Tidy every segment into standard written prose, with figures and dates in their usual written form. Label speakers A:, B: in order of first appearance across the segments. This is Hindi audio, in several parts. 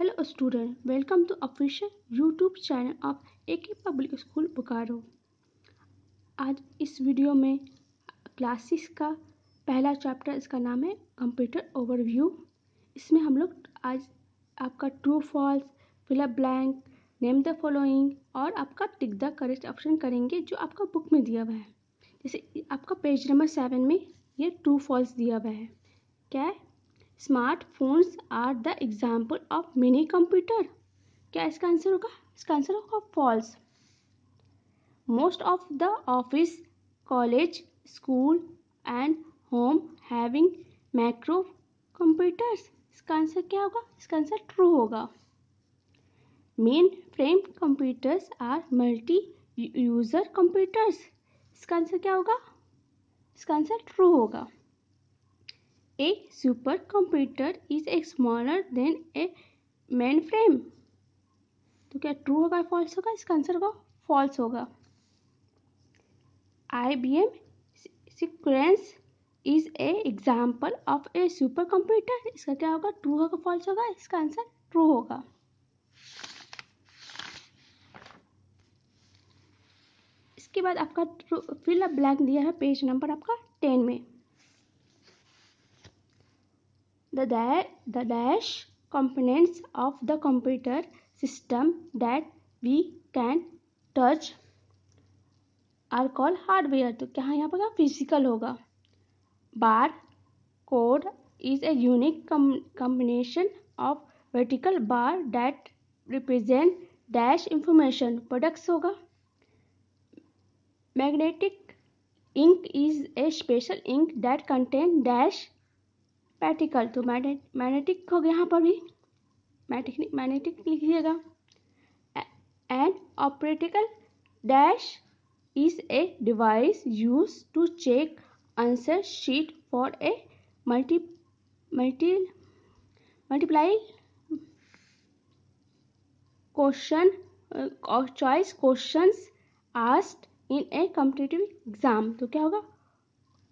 A: Hello student, welcome to official YouTube channel of AK Public School Bokaro. आज इस वीडियो में क्लासेस का पहला चैप्टर, इसका नाम है कंप्यूटर ओवरव्यू। इसमें हम लोग आज आपका true false, fill up blank, name the following और आपका टिक द करेक्ट ऑप्शन करेंगे जो आपका बुक में दिया हुआ है। जैसे आपका पेज नंबर 7 में ये ट्रू फॉल्स दिया हुआ है। क्या है? Smartphones are the example of mini computer. क्या इसका आंसर होगा? इसका आंसर होगा false. Most of the office, college, school and home having macro computers. इसका आंसर क्या होगा? इसका आंसर ट्रू होगा। Mainframe computers are multi user computers. इसका आंसर क्या होगा? इसका आंसर ट्रू होगा। A supercomputer is a smaller than a mainframe। तो क्या ट्रू होगा या फॉल्स होगा? इसका आंसर होगा फॉल्स होगा। IBM Sequence is a example of a supercomputer। इसका क्या होगा? ट्रू होगा फॉल्स होगा? इसका आंसर ट्रू होगा। इसके बाद आपका फिल अप ब्लैंक दिया है पेज नंबर आपका 10 में। The dash components of the computer system that we can touch are called hardware। तो क्या यहाँ पर फिजिकल होगा। Bar code is a unique combination of vertical bar that represent dash information। Products होगा। Magnetic ink is a special ink that contain dash particle. तो मैग्नेटिक हो गया यहाँ पर भी, मैग्नेटिक लिखिएगा। And optical dash is a device use to check answer sheet for a multiply question choice questions asked in a competitive exam. तो क्या होगा?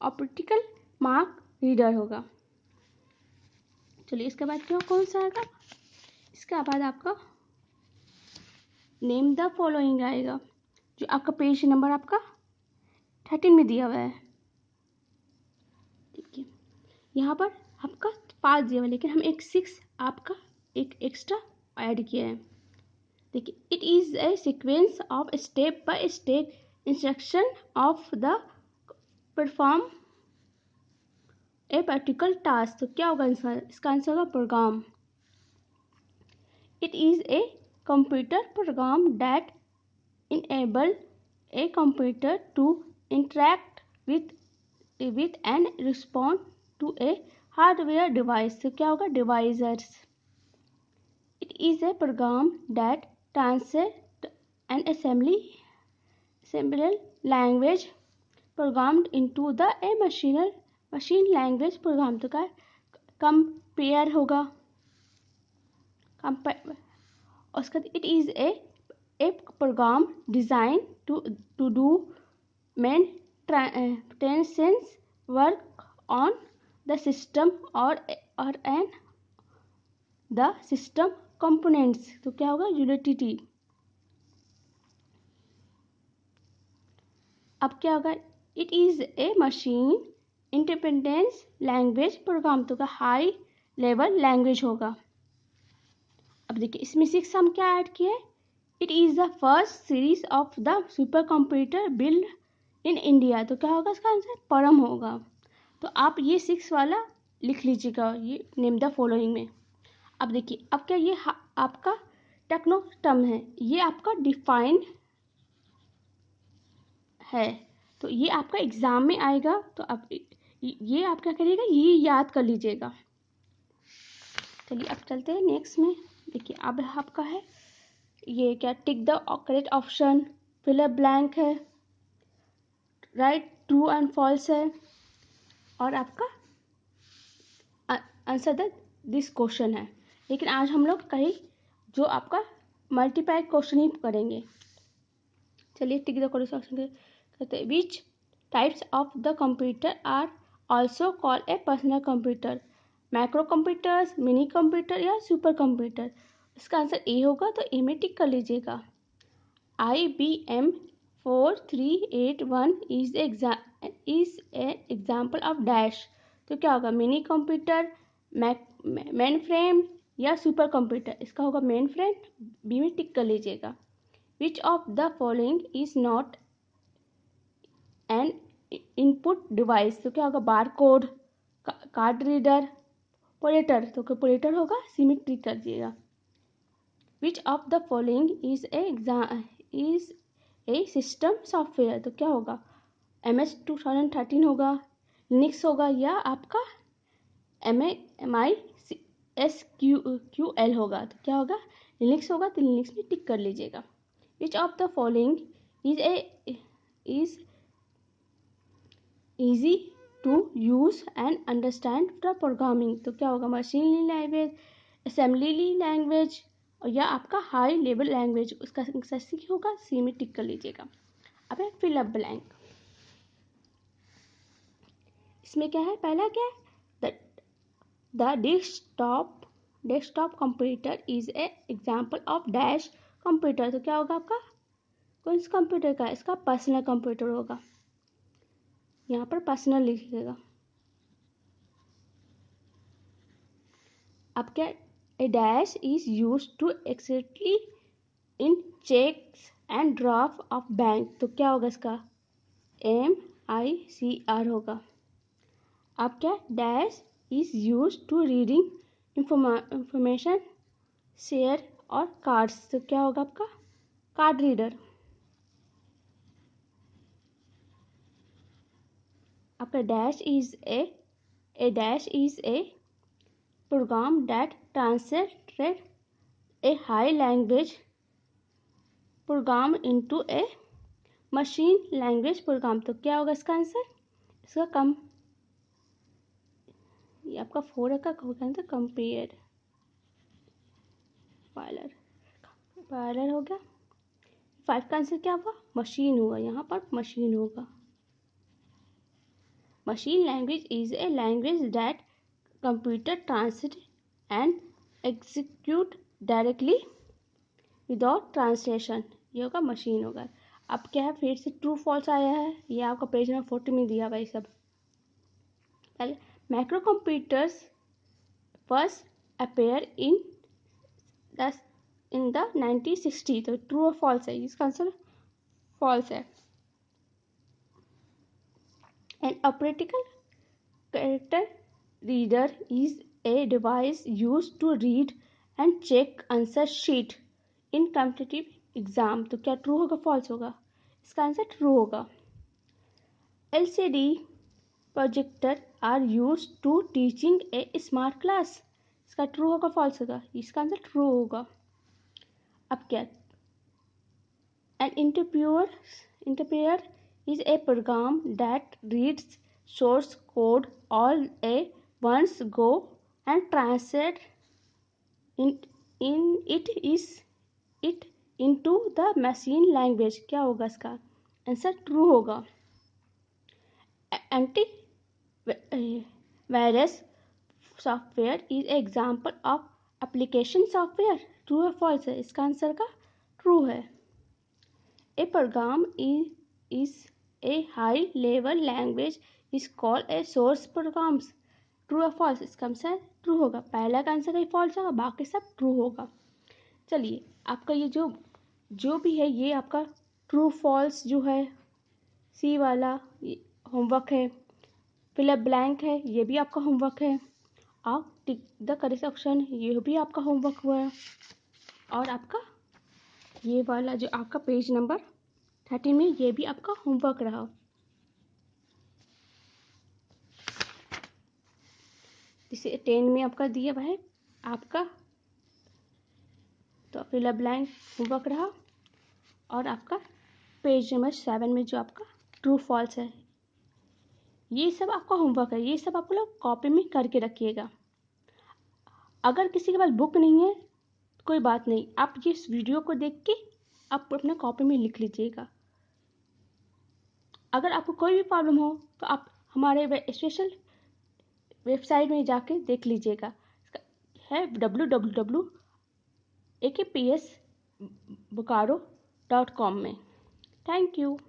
A: ऑप्टिकल मार्क रीडर होगा। चलिए इसके बाद क्या कौन सा आएगा? इसके बाद आपका नेम द फॉलोइंग आएगा जो आपका पेज नंबर आपका 13 में दिया हुआ है। देखिए यहाँ पर आपका 5 दिया हुआ है, लेकिन हम एक 6 आपका एक एक्स्ट्रा ऐड किया है। देखिए it is a sequence of step by step instruction of the perform a particular task. तो क्या होगा इसका आंसर होगा program. It is a computer program that enable a computer to interact with and respond to a hardware device। तो क्या होगा? Devices. It is a program that translate an assembly language programmed into the a machine language program। तो क्या? कंपेयर होगा। उसका it is a program design to do maintenance work on the system और एन द सिस्टम कंपोनेंट्स। तो क्या होगा? यूटिलिटी। अब क्या होगा? It is a machine independence language program. तो क्या? हाई लेवल लैंग्वेज होगा। अब देखिए इसमें 6 हम क्या ऐड किए? It is the first series of the super computer build in India. तो क्या होगा इसका आंसर? परम होगा। तो आप ये 6 वाला लिख लीजिएगा ये नेम द फॉलोइंग में। अब देखिए अब क्या ये आपका टेक्नो टर्म है, ये आपका डिफाइंड है, तो ये आपका एग्जाम में आएगा। तो अब ये आप क्या करिएगा? ये याद कर लीजिएगा। चलिए अब चलते हैं नेक्स्ट में। देखिए अब आपका है ये क्या? Tick the correct option, fill up blank है, राइट ट्रू एंड फॉल्स है, और आपका आंसर द दिस क्वेश्चन है। लेकिन आज हम लोग कहीं जो आपका मल्टीप्लाई क्वेश्चन ही करेंगे। चलिए टिक द करेक्ट ऑप्शन करते हैं। Which types of the computer are also called a personal computer? Macro computers, mini computer या सुपर कंप्यूटर? इसका आंसर ए होगा, तो ए में टिक कर लीजिएगा। IBM 4381 is a example of dash, तो क्या होगा, मिनी कंप्यूटर, मेन फ्रेम या सुपर कंप्यूटर। इसका होगा मेन फ्रेम, बी में टिक कर लीजिएगा। Which of the following is not an input device, तो क्या होगा, बार कोड, कार्ड रीडर, पोलेटर, तो क्या पोलेटर होगा, सी में टिक कर दीजिएगा। विच of the following is a system software, तो क्या होगा, MS 2013 होगा, लिनक्स होगा, या आपका MISQL होगा, तो क्या होगा, लिनक्स होगा, तो लिनक्स में टिक कर लीजिएगा। Which of the following is easy to use and understand the programming, तो क्या होगा, मशीन लैंग्वेज, असेंबली लैंग्वेज, या आपका हाई लेवल लैंग्वेज। उसका सही होगा, सी में टिक कर लीजिएगा। अब है फिल अप ब्लैंक। इसमें क्या है, पहला क्या है, the desktop computer is a example of dash computer, तो क्या होगा आपका, कौन सा कंप्यूटर का, इसका पर्सनल कंप्यूटर होगा, यहाँ पर पर्सनल लिखिएगा। अब क्या, a dash is use to exactly in cheques and draft of bank, तो क्या होगा, इसका MICR होगा। अब क्या, dash is use to reading information share और कार्ड्स, तो क्या होगा आपका, कार्ड रीडर। आपका dash is a program that translated a high language program into a machine language program, तो क्या होगा इसका आंसर, इसका कम, ये आपका 4 का होगा आंसर, कंपेयर पार्लर हो गया। 5 का आंसर क्या हुआ, मशीन हुआ, यहाँ पर मशीन होगा। Machine language is a language that computer translate and execute directly without translation, ये होगा मशीन होगा। अब क्या है, फिर से ट्रू फॉल्स आया है, ये आपका पेज नंबर 40 में दिया हुआ है सब। पहले micro computers first appear in the 1960, तो ट्रू और फॉल्स है, इसका आंसर फॉल्स है। An optical character reader is a device use to read and check answer sheet in competitive exam, तो क्या ट्रू होगा, फॉल्स होगा, इसका आंसर ट्रू होगा। LCD projector are use to teaching a smart class, इसका ट्रू होगा, फॉल्स होगा, इसका आंसर ट्रू होगा। अब क्या, an interpreter is a program that reads source code all a once go and translate in it into the machine language, क्या होगा इसका आंसर, ट्रू होगा। Anti virus software is example of application software, true है, फॉल्स है, इसका आंसर का ट्रू है। A program is a high level language is called a source programs, true है, फॉल्स, इसका आंसर ट्रू होगा। पहला का आंसर ही फॉल्स होगा, बाकी सब ट्रू होगा। चलिए, आपका ये जो भी है, ये आपका ट्रू फॉल्स जो है, सी वाला होमवर्क है, फिलअप ब्लैंक है, ये भी आपका होमवर्क है, आप टिक द करेक्ट ऑप्शन, ये भी आपका होमवर्क हुआ है, और आपका ये वाला जो आपका पेज नंबर 30 में, ये भी आपका होमवर्क रहा। जिसे 10 में आपका दिया हुआ है आपका, तो फिलअप ब्लैंक होमवर्क रहा, और आपका पेज नंबर 7 में जो आपका ट्रू फॉल्स है, ये सब आपका होमवर्क है, ये सब आप लोग कॉपी में करके रखिएगा। अगर किसी के पास बुक नहीं है, कोई बात नहीं, आप ये इस वीडियो को देख के आप अपना कॉपी में लिख लीजिएगा। अगर आपको कोई भी प्रॉब्लम हो, तो आप हमारे स्पेशल वेबसाइट में जाके देख लीजिएगा, है www AKPS Bokaro.com में। Thank you.